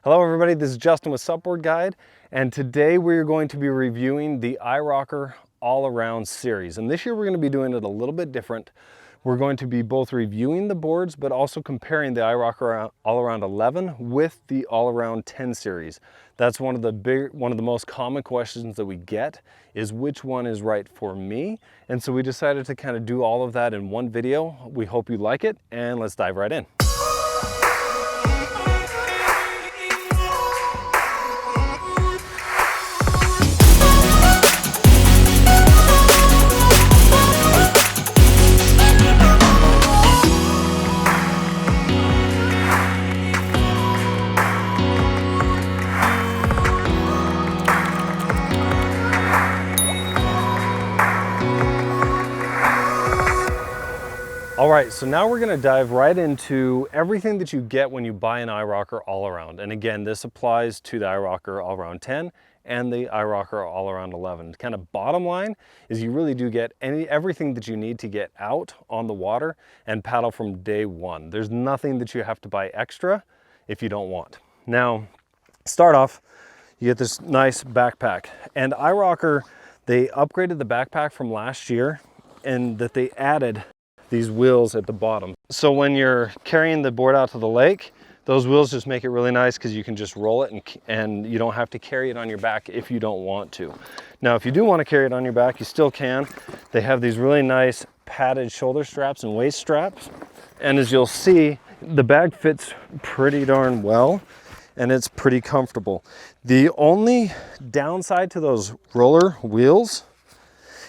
Hello everybody, this is Justin with Supboard Guide, and today we're going to be reviewing the iRocker All-Around series. And this year we're going to be doing it a little bit different. We're going to be both reviewing the boards, but also comparing the iRocker All-Around 11 with the All-Around 10 series. That's one of the most common questions that we get, is which one is right for me. And so we decided to kind of do all of that in one video. We hope you like it, and let's dive right in. All right, so now we're gonna dive right into everything that you get when you buy an iRocker All-Around. And again, this applies to the iRocker All-Around 10 and the iRocker All-Around 11. Kind of bottom line is you really do get everything that you need to get out on the water and paddle from day one. There's nothing that you have to buy extra if you don't want. Now, start off, you get this nice backpack. And iRocker, they upgraded the backpack from last year, and that they added these wheels at the bottom. So when you're carrying the board out to the lake, those wheels just make it really nice because you can just roll it and you don't have to carry it on your back if you don't want to. Now, if you do want to carry it on your back, you still can. They have these really nice padded shoulder straps and waist straps. And as you'll see, the bag fits pretty darn well and it's pretty comfortable. The only downside to those roller wheels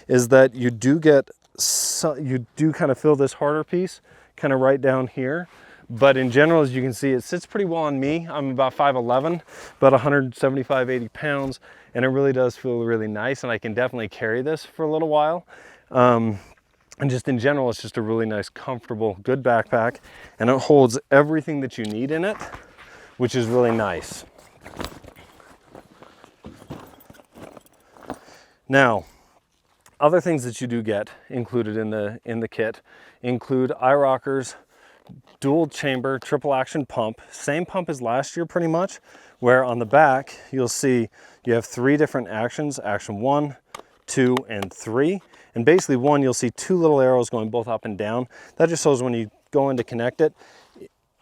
is that you do kind of feel this harder piece kind of right down here, but in general, as you can see, it sits pretty well on me. I'm about 5'11", about 175, 80 pounds, and it really does feel really nice, and I can definitely carry this for a little while. And just in general, it's just a really nice, comfortable, good backpack, and it holds everything that you need in it, which is really nice. Now, other things that you do get included in the kit include iRocker's dual chamber triple action pump. Same pump as last year pretty much, where on the back you'll see you have 3 different actions, action 1, 2, and 3. And basically one, you'll see 2 little arrows going both up and down. That just shows when you go in to connect it,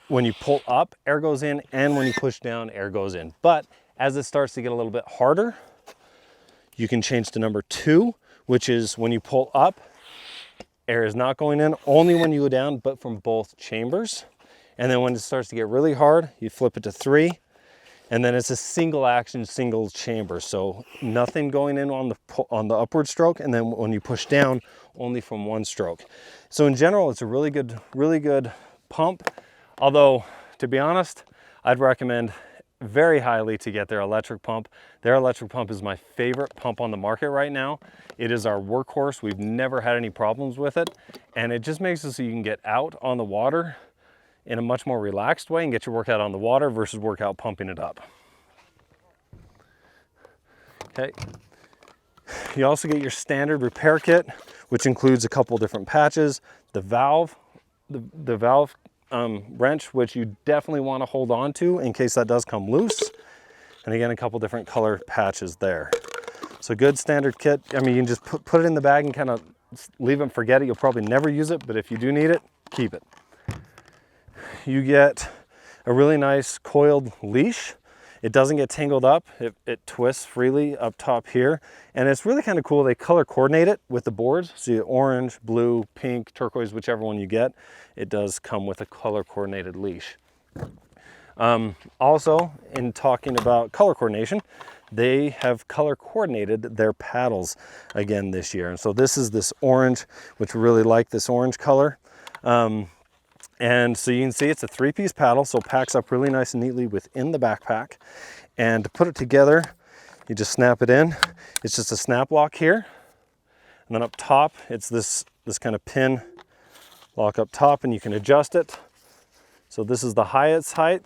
when you pull up, air goes in, and when you push down, air goes in. But as it starts to get a little bit harder, you can change to number 2, which is when you pull up, air is not going in, only when you go down, but from both chambers. And then when it starts to get really hard, you flip it to 3, and then it's a single action, single chamber. So nothing going in on the upward stroke, and then when you push down, only from 1 stroke. So in general, it's a really good pump. Although, to be honest, I'd recommend very highly to get their electric pump. Their electric pump is my favorite pump on the market right now. It is our workhorse. We've never had any problems with it, and it just makes it so you can get out on the water in a much more relaxed way and get your workout on the water versus workout pumping it up. Okay. You also get your standard repair kit, which includes a couple different patches, the valve wrench, which you definitely want to hold on to in case that does come loose. And again, a couple different color patches there. So good standard kit. I mean, you can just put it in the bag and kind of leave it and forget it. You'll probably never use it, but if you do need it, keep it. You get a really nice coiled leash. It doesn't get tangled up. It twists freely up top here. And it's really kind of cool. They color coordinate it with the boards. So you get orange, blue, pink, turquoise, whichever one you get. It does come with a color coordinated leash. Also, in talking about color coordination, they have color coordinated their paddles again this year. And so this is this orange, which we really like this orange color. And so you can see it's a 3-piece paddle, so it packs up really nice and neatly within the backpack. And to put it together, you just snap it in. It's just a snap lock here. And then up top, it's this kind of pin lock up top, and you can adjust it. So this is the highest height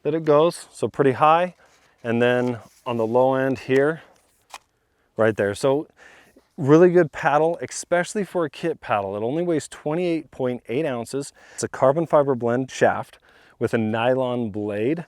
that it goes, so pretty high. And then on the low end here, right there. So really good paddle, especially for a kit paddle. It only weighs 28.8 ounces. It's a carbon fiber blend shaft with a nylon blade.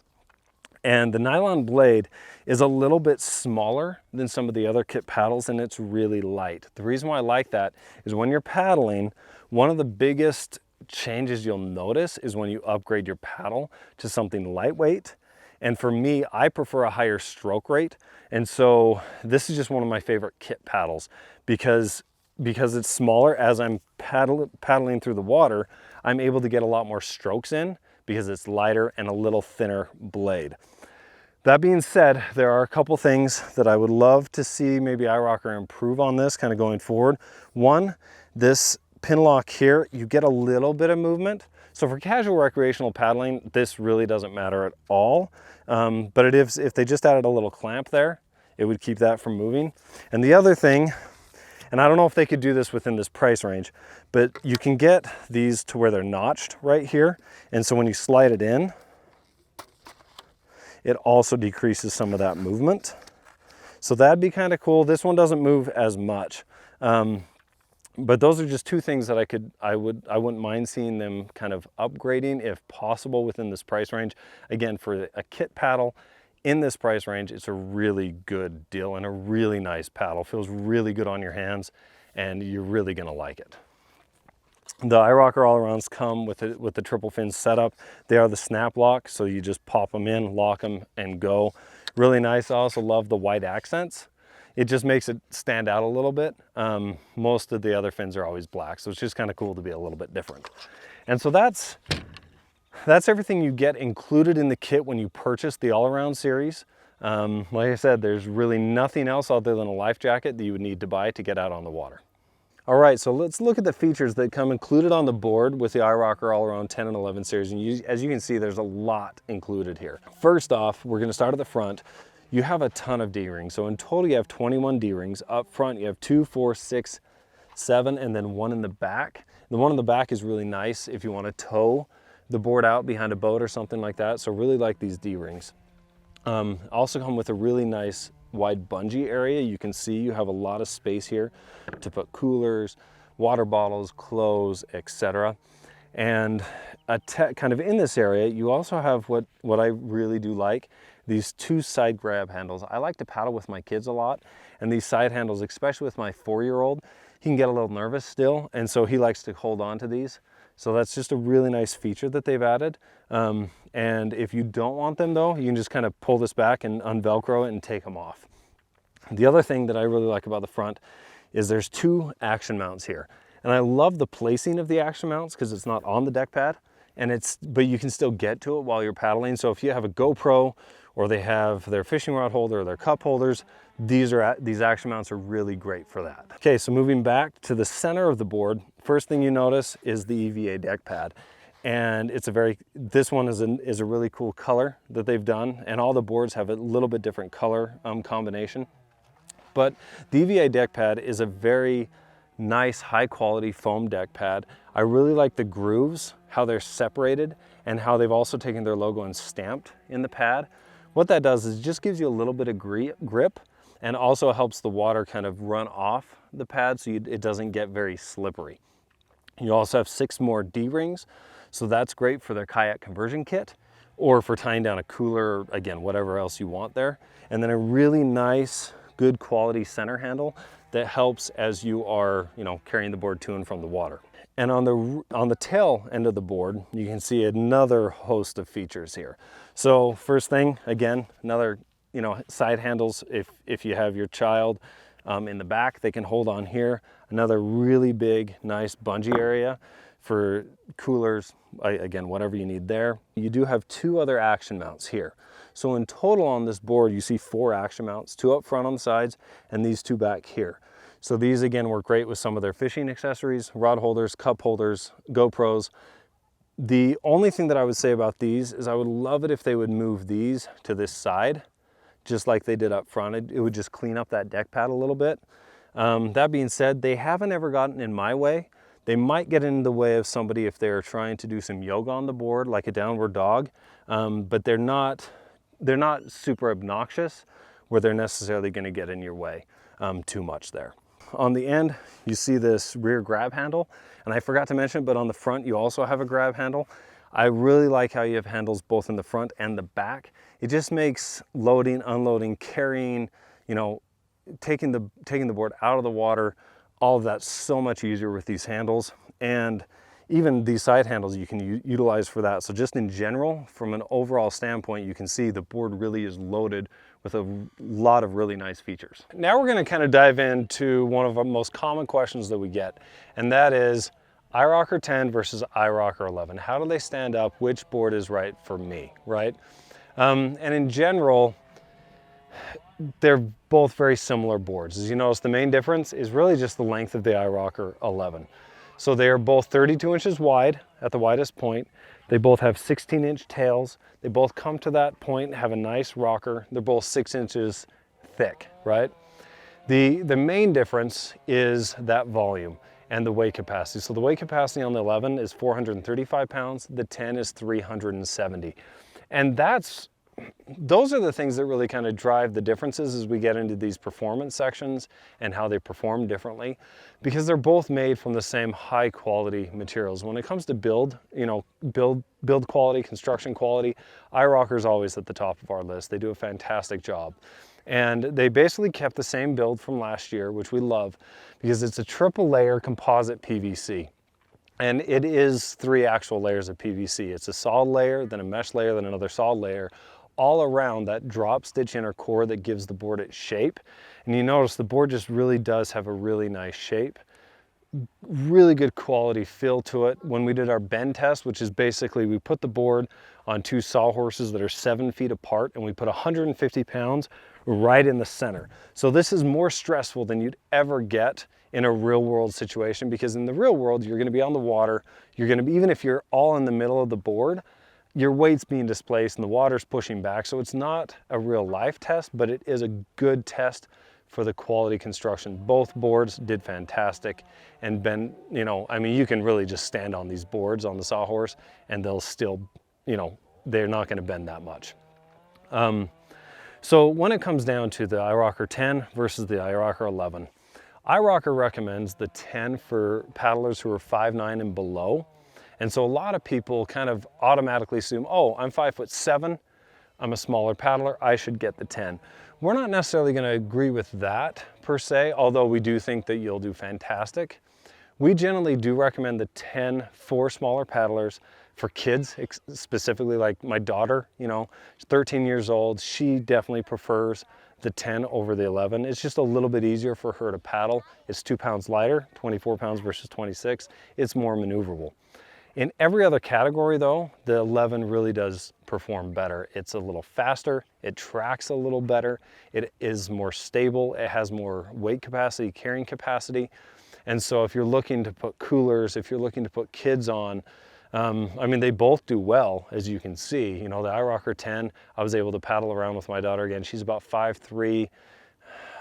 And the nylon blade is a little bit smaller than some of the other kit paddles, and it's really light. The reason why I like that is when you're paddling, one of the biggest changes you'll notice is when you upgrade your paddle to something lightweight. And for me, I prefer a higher stroke rate. And so this is just one of my favorite kit paddles because it's smaller. As I'm paddling through the water, I'm able to get a lot more strokes in because it's lighter and a little thinner blade. That being said, there are a couple things that I would love to see maybe iRocker improve on this kind of going forward. One, this pin lock here, you get a little bit of movement. So for casual recreational paddling, this really doesn't matter at all. But it is, if they just added a little clamp there, it would keep that from moving. And the other thing, and I don't know if they could do this within this price range, but you can get these to where they're notched right here. And so when you slide it in, it also decreases some of that movement. So that'd be kind of cool. This one doesn't move as much. But those are just two things that I wouldn't mind seeing them kind of upgrading if possible within this price range. Again, for a kit paddle in this price range, it's a really good deal and a really nice paddle. Feels really good on your hands and you're really gonna like it. The iRocker all-arounds come with the triple fin setup. They are the snap lock, so you just pop them in, lock them, and go. Really nice. I also love the white accents. It just makes it stand out a little bit. Most of the other fins are always black, so it's just kind of cool to be a little bit different. And so that's everything you get included in the kit when you purchase the all-around series. Like I said, there's really nothing else other than a life jacket that you would need to buy to get out on the water. All right, so let's look at the features that come included on the board with the iRocker All-Around 10 and 11 series. And as you can see, there's a lot included here. First off, we're gonna start at the front. You have a ton of D-rings. So in total, you have 21 D-rings. Up front, you have 2, 4, 6, 7, and then one in the back. The one in the back is really nice if you wanna tow the board out behind a boat or something like that. So really like these D-rings. Also come with a really nice wide bungee area. You can see you have a lot of space here to put coolers, water bottles, clothes, etc. And kind of in this area, you also have what I really do like, these two side grab handles. I like to paddle with my kids a lot, and these side handles, especially with my 4-year-old, he can get a little nervous still, and so he likes to hold on to these. So that's just a really nice feature that they've added. And if you don't want them though, you can just kind of pull this back and unvelcro it and take them off. The other thing that I really like about the front is there's 2 action mounts here. And I love the placing of the action mounts because it's not on the deck pad, but you can still get to it while you're paddling. So if you have a GoPro or they have their fishing rod holder or their cup holders, these action mounts are really great for that. Okay, so moving back to the center of the board, first thing you notice is the EVA deck pad. And this one is a really cool color that they've done, and all the boards have a little bit different color combination. But the EVA deck pad is a very nice, high quality foam deck pad. I really like the grooves, how they're separated, and how they've also taken their logo and stamped in the pad. What that does is it just gives you a little bit of grip and also helps the water kind of run off the pad so it doesn't get very slippery. You also have 6 more D-rings, so that's great for their kayak conversion kit or for tying down a cooler, again, whatever else you want there. And then a really nice, good quality center handle that helps as you are, carrying the board to and from the water. And on the tail end of the board, you can see another host of features here. So first thing, again, another side handles if you have your child in the back, they can hold on here. Another really big, nice bungee area for coolers, again, whatever you need there. You do have 2 other action mounts here. So in total on this board, you see 4 action mounts, 2 up front on the sides and these 2 back here. So these again work great with some of their fishing accessories, rod holders, cup holders, GoPros. The only thing that I would say about these is I would love it if they would move these to this side, just like they did up front. It would just clean up that deck pad a little bit. That being said, they haven't ever gotten in my way. They might get in the way of somebody if they're trying to do some yoga on the board, like a downward dog, but they're not super obnoxious where they're necessarily gonna get in your way too much there. On the end, you see this rear grab handle, and I forgot to mention, but on the front, you also have a grab handle. I really like how you have handles both in the front and the back. It just makes loading, unloading, carrying, you know, taking the board out of the water, all of that so much easier with these handles. And even these side handles you can utilize for that. So just in general, from an overall standpoint, you can see the board really is loaded with a lot of really nice features. Now we're going to kind of dive into one of our most common questions that we get, and that is iRocker 10 versus iRocker 11. How do they stand up? Which board is right for me, right? And in general, they're both very similar boards. As you notice, the main difference is really just the length of the iRocker 11. So they are both 32 inches wide at the widest point. They both have 16-inch tails. They both come to that point, have a nice rocker. They're both 6 inches thick, right? The main difference is that volume and the weight capacity. So the weight capacity on the 11 is 435 pounds. The 10 is 370. And those are the things that really kind of drive the differences as we get into these performance sections and how they perform differently, because they're both made from the same high quality materials. When it comes to build quality, construction quality, iRocker is always at the top of our list. They do a fantastic job. And they basically kept the same build from last year, which we love, because it's a triple layer composite PVC. And it is 3 actual layers of PVC. It's a solid layer, then a mesh layer, then another solid layer, all around that drop stitch inner core that gives the board its shape. And you notice the board just really does have a really nice shape. Really good quality feel to it. When we did our bend test, which is basically we put the board on 2 sawhorses that are 7 feet apart, and we put 150 pounds right in the center. So this is more stressful than you'd ever get in a real world situation, because in the real world, you're gonna be on the water. You're gonna be, even if you're all in the middle of the board, your weight's being displaced and the water's pushing back. So it's not a real life test, but it is a good test for the quality construction. Both boards did fantastic and bend, you know, I mean, you can really just stand on these boards on the sawhorse and they'll still, you know, they're not gonna bend that much. So when it comes down to the iRocker 10 versus the iRocker 11, iRocker recommends the 10 for paddlers who are 5'9" and below. And so a lot of people kind of automatically assume, oh, I'm 5'7", I'm a smaller paddler, I should get the 10. We're not necessarily gonna agree with that per se, although we do think that you'll do fantastic. We generally do recommend the 10 for smaller paddlers. For kids, specifically like my daughter, you know, she's 13 years old, she definitely prefers the 10 over the 11. It's just a little bit easier for her to paddle. It's 2 pounds lighter, 24 pounds versus 26. It's more maneuverable. In every other category though, the 11 really does perform better. It's a little faster, it tracks a little better, it is more stable, it has more weight capacity, carrying capacity. And so if you're looking to put coolers, if you're looking to put kids on, I mean, they both do well, as you can see. You know, the iRocker 10, I was able to paddle around with my daughter again. She's about 5'3",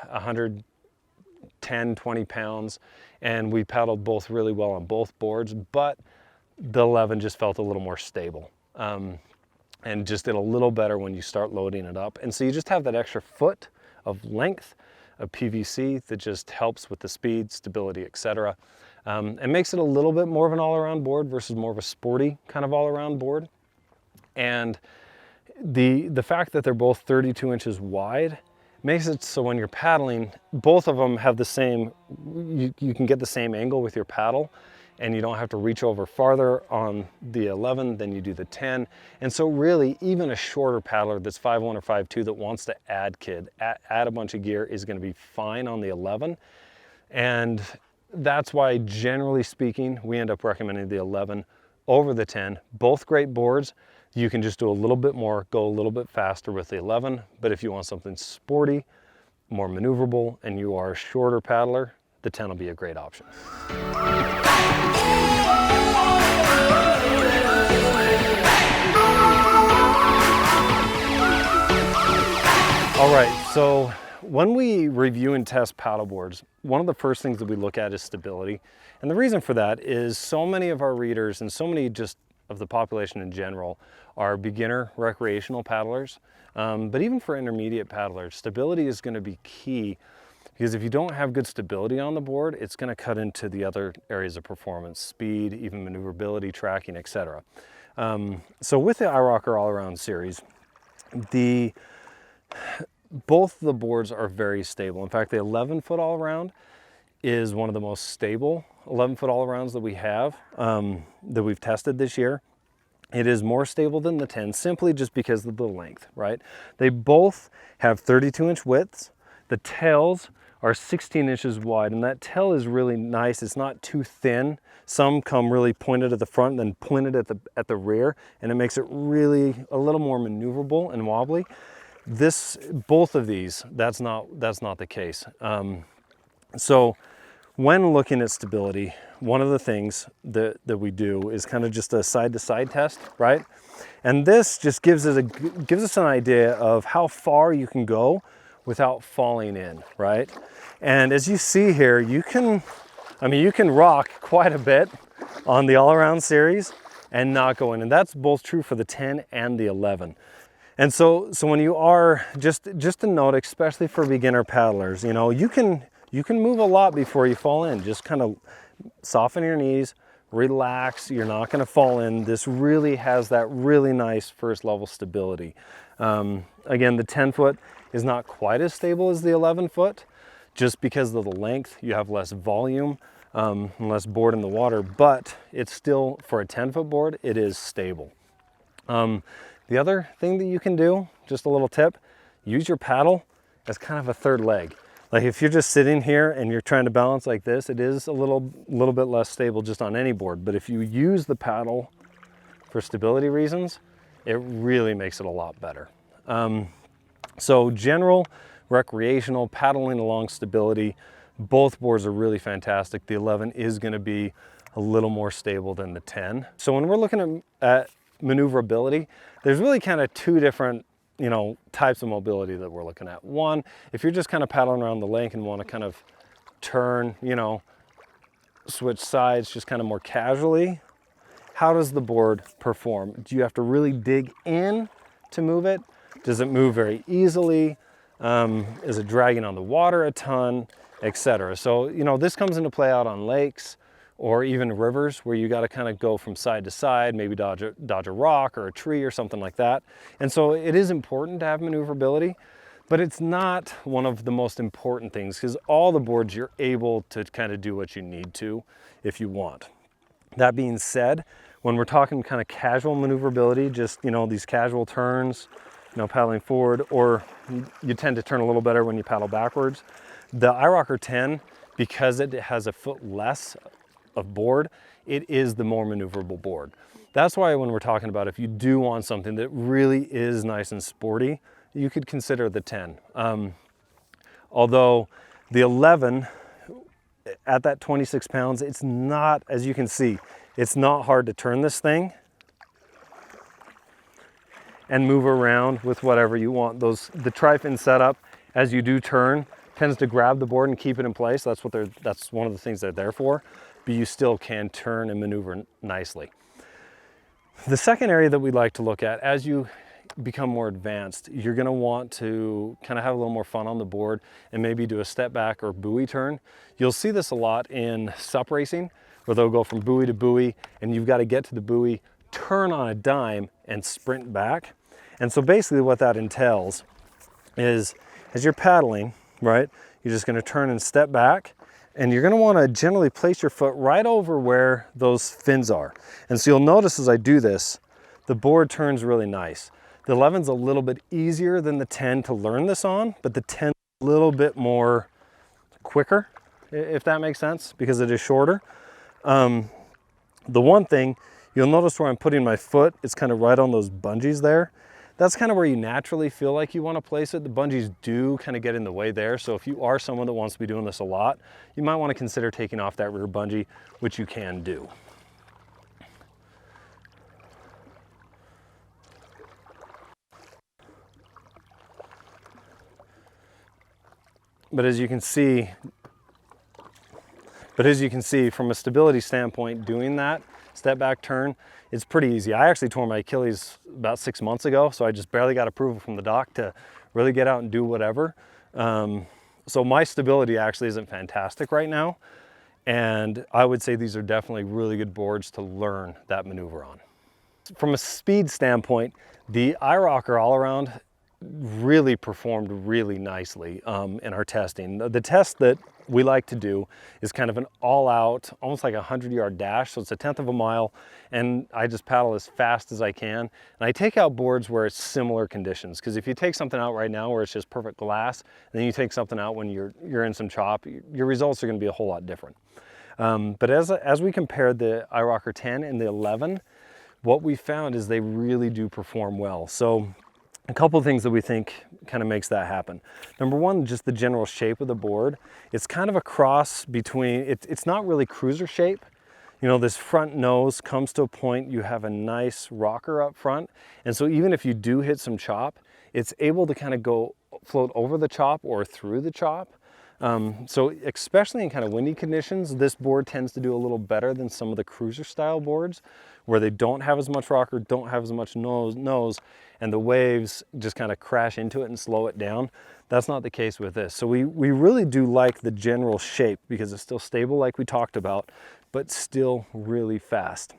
110, 20 pounds, and we paddled both really well on both boards, but the 11 just felt a little more stable and just did a little better when you start loading it up. And so you just have that extra foot of length of PVC that just helps with the speed, stability, etc. And makes it a little bit more of an all-around board versus more of a sporty kind of all-around board. And the fact that they're both 32 inches wide makes it so when you're paddling, both of them have the same, you can get the same angle with your paddle, and you don't have to reach over farther on the 11 than you do the 10. And so really, even a shorter paddler that's 5'1" or 5'2" that wants to add a bunch of gear is gonna be fine on the 11. And that's why, generally speaking, we end up recommending the 11 over the 10. Both great boards. You can just do a little bit more, go a little bit faster with the 11. But if you want something sporty, more maneuverable, and you are a shorter paddler, the 10 will be a great option. All right, so when we review and test paddle boards, one of the first things that we look at is stability. And the reason for that is so many of our readers and so many just of the population in general are beginner recreational paddlers. But even for intermediate paddlers, stability is going to be key, because if you don't have good stability on the board, it's going to cut into the other areas of performance, speed, even maneuverability, tracking, etc. So with the iRocker All Around series, both the boards are very stable. In fact, the 11-foot all around is one of the most stable 11-foot all arounds that we have, that we've tested this year. It is more stable than the 10 simply just because of the length, right? They both have 32-inch widths. The tails are 16 inches wide, and that tail is really nice. It's not too thin. Some come really pointed at the front and then pointed at the rear, and it makes it really a little more maneuverable and wobbly. Both of these, that's not the case. So when looking at stability, one of the things that we do is kind of just a side-to-side test, right? And this just gives us an idea of how far you can go without falling in, right? And as you see here, you can rock quite a bit on the all-around series and not go in. And that's both true for the 10 and the 11. And so when you are, just a note, especially for beginner paddlers, you know, you can move a lot before you fall in. Just kind of soften your knees, relax, you're not gonna fall in. This really has that really nice first level stability. Again, the 10-foot is not quite as stable as the 11-foot, just because of the length. You have less volume, and less board in the water, but it's still, for a 10-foot board, it is stable. The other thing that you can do, just a little tip, use your paddle as kind of a third leg. Like if you're just sitting here and you're trying to balance like this, it is a little bit less stable just on any board. But if you use the paddle for stability reasons, it really makes it a lot better. So general, recreational, paddling along stability, both boards are really fantastic. The 11 is gonna be a little more stable than the 10. So when we're looking at maneuverability, there's really kind of two different, you know, types of mobility that we're looking at. One, if you're just kind of paddling around the lake and want to kind of turn, you know, switch sides just kind of more casually, how does the board perform? Do you have to really dig in to move it? Does it move very easily? Is it dragging on the water a ton, etc.? So, you know, this comes into play out on lakes or even rivers where you got to kind of go from side to side, maybe dodge a rock or a tree or something like that. And so it is important to have maneuverability, but it's not one of the most important things, because all the boards you're able to kind of do what you need to if you want. That being said, when we're talking kind of casual maneuverability, just, you know, these casual turns, you know, paddling forward, or you tend to turn a little better when you paddle backwards. The iRocker 10, because it has a foot less of board, it is the more maneuverable board. That's why when we're talking about if you do want something that really is nice and sporty, you could consider the 10. Although the 11, at that 26 pounds, it's not, as you can see, it's not hard to turn this thing and move around with whatever you want. The tri-fin setup, as you do turn, tends to grab the board and keep it in place. That's one of the things they're there for, but you still can turn and maneuver nicely. The second area that we'd like to look at, as you become more advanced, you're gonna want to kind of have a little more fun on the board and maybe do a step back or buoy turn. You'll see this a lot in sup racing, where they'll go from buoy to buoy and you've got to get to the buoy, turn on a dime and sprint back. And so basically what that entails is, as you're paddling, right, you're just gonna turn and step back, and you're gonna wanna generally place your foot right over where those fins are. And so you'll notice as I do this, the board turns really nice. The 11's a little bit easier than the 10 to learn this on, but the 10's a little bit more quicker, if that makes sense, because it is shorter. The one thing, you'll notice where I'm putting my foot, it's kind of right on those bungees there. That's kind of where you naturally feel like you want to place it. The bungees do kind of get in the way there. So if you are someone that wants to be doing this a lot, you might want to consider taking off that rear bungee, which you can do. But as you can see from a stability standpoint, doing that step back turn, it's pretty easy. I actually tore my Achilles about 6 months ago, so I just barely got approval from the doc to really get out and do whatever. So my stability actually isn't fantastic right now, and I would say these are definitely really good boards to learn that maneuver on. From a speed standpoint, the iRocker all around really performed really nicely in our testing. The test that we like to do is kind of an all-out, almost like a 100-yard dash, so it's 1/10 of a mile, and I just paddle as fast as I can. And I take out boards where it's similar conditions, because if you take something out right now where it's just perfect glass, and then you take something out when you're in some chop, your results are going to be a whole lot different. But as we compared the iRocker 10 and the 11, what we found is they really do perform well. So a couple of things that we think kind of makes that happen. Number one, just the general shape of the board. It's kind of a cross between, it's not really cruiser shape. You know, this front nose comes to a point, you have a nice rocker up front. And so even if you do hit some chop, it's able to kind of float over the chop or through the chop. So especially in kind of windy conditions, this board tends to do a little better than some of the cruiser style boards where they don't have as much rocker, don't have as much nose, and the waves just kind of crash into it and slow it down. That's not the case with this. So we really do like the general shape because it's still stable like we talked about, but still really fast.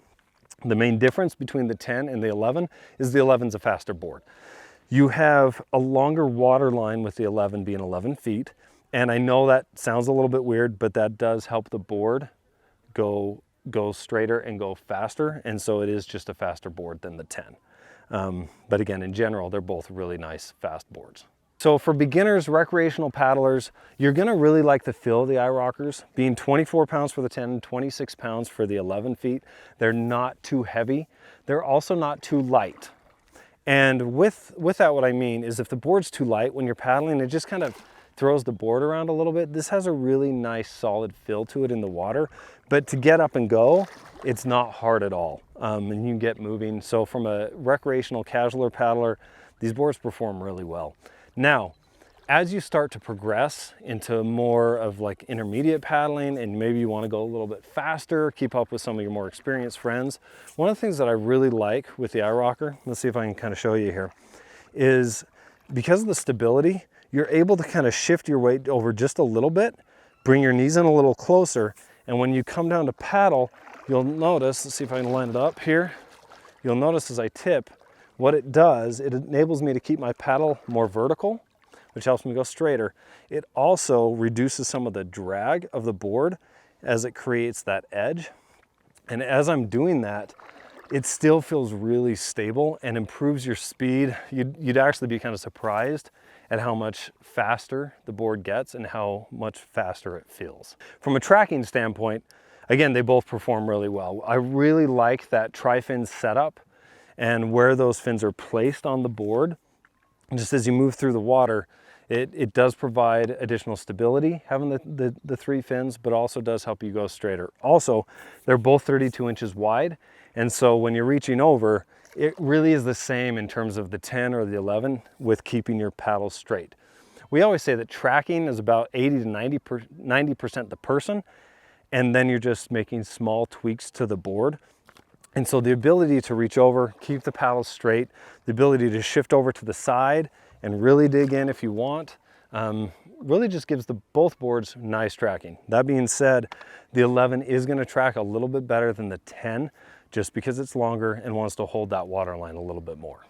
The main difference between the 10 and the 11 is the 11's a faster board. You have a longer water line with the 11 being 11 feet. And I know that sounds a little bit weird, but that does help the board go straighter and go faster. And so it is just a faster board than the 10. But again, in general, they're both really nice, fast boards. So for beginners, recreational paddlers, you're gonna really like the feel of the iRockers. Being 24 pounds for the 10, 26 pounds for the 11 feet. They're not too heavy. They're also not too light. And with that, what I mean is if the board's too light, when you're paddling, it just kind of throws the board around a little bit. This has a really nice solid feel to it in the water, but to get up and go, it's not hard at all. And you can get moving. So from a recreational casualer paddler, these boards perform really well. Now, as you start to progress into more of like intermediate paddling and maybe you want to go a little bit faster, keep up with some of your more experienced friends, one of the things that I really like with the iRocker, let's see if I can kind of show you here, is because of the stability, you're able to kind of shift your weight over just a little bit, bring your knees in a little closer, and when you come down to paddle, you'll notice, let's see if I can line it up here, you'll notice as I tip, what it does, it enables me to keep my paddle more vertical, which helps me go straighter. It also reduces some of the drag of the board as it creates that edge. And as I'm doing that, it still feels really stable and improves your speed. You'd actually be kind of surprised at how much faster the board gets and how much faster it feels. From a tracking standpoint, again, they both perform really well. I really like that tri-fin setup and where those fins are placed on the board. Just as you move through the water, it does provide additional stability, having the three fins, but also does help you go straighter. Also, they're both 32 inches wide, and so when you're reaching over, it really is the same in terms of the 10 or the 11 with keeping your paddle straight. We always say that tracking is about 80 to 90% the person, and then you're just making small tweaks to the board. And so the ability to reach over, keep the paddle straight, the ability to shift over to the side and really dig in if you want, really just gives both boards nice tracking. That being said, the 11 is going to track a little bit better than the 10 just because it's longer and wants to hold that water line a little bit more.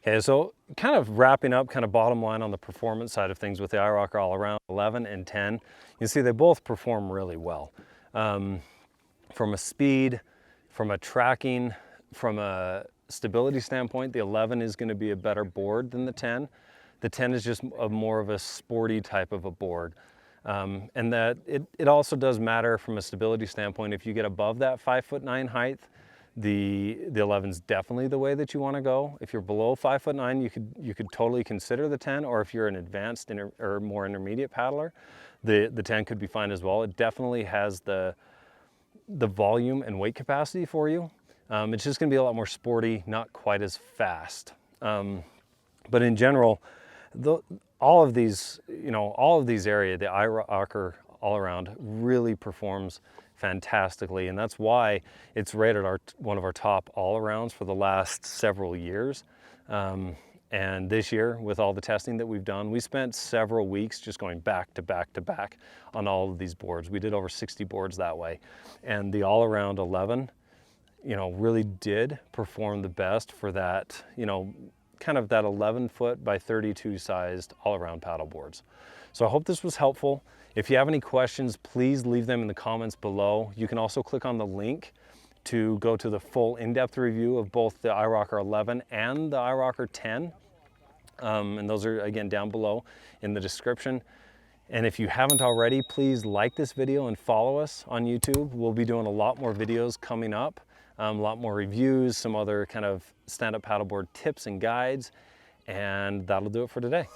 Okay, so kind of wrapping up, kind of bottom line on the performance side of things with the iRocker all around 11 and 10, you see they both perform really well. From a speed, from a tracking, from a stability standpoint, the 11 is going to be a better board than the 10. The 10 is just more of a sporty type of a board. And that it also does matter from a stability standpoint. If you get above that 5'9" height, the 11's definitely the way that you want to go. If you're below 5'9", you could totally consider the 10, or if you're an advanced or more intermediate paddler, the 10 could be fine as well. It definitely has the volume and weight capacity for you. It's just going to be a lot more sporty, not quite as fast. But in general, all of these areas, the iRocker all around really performs fantastically, and that's why it's rated one of our top all-arounds for the last several years. And this year, with all the testing that we've done, we spent several weeks just going back to back to back on all of these boards. We did over 60 boards that way, and the all-around 11 you know, really did perform the best for that, you know, kind of that 11-foot by 32 sized all-around paddle boards. So I hope this was helpful. If you have any questions, please leave them in the comments below. You can also click on the link to go to the full in-depth review of both the iRocker 11 and the iRocker 10. And those are, again, down below in the description. And if you haven't already, please like this video and follow us on YouTube. We'll be doing a lot more videos coming up, a lot more reviews, some other kind of stand-up paddleboard tips and guides, and that'll do it for today.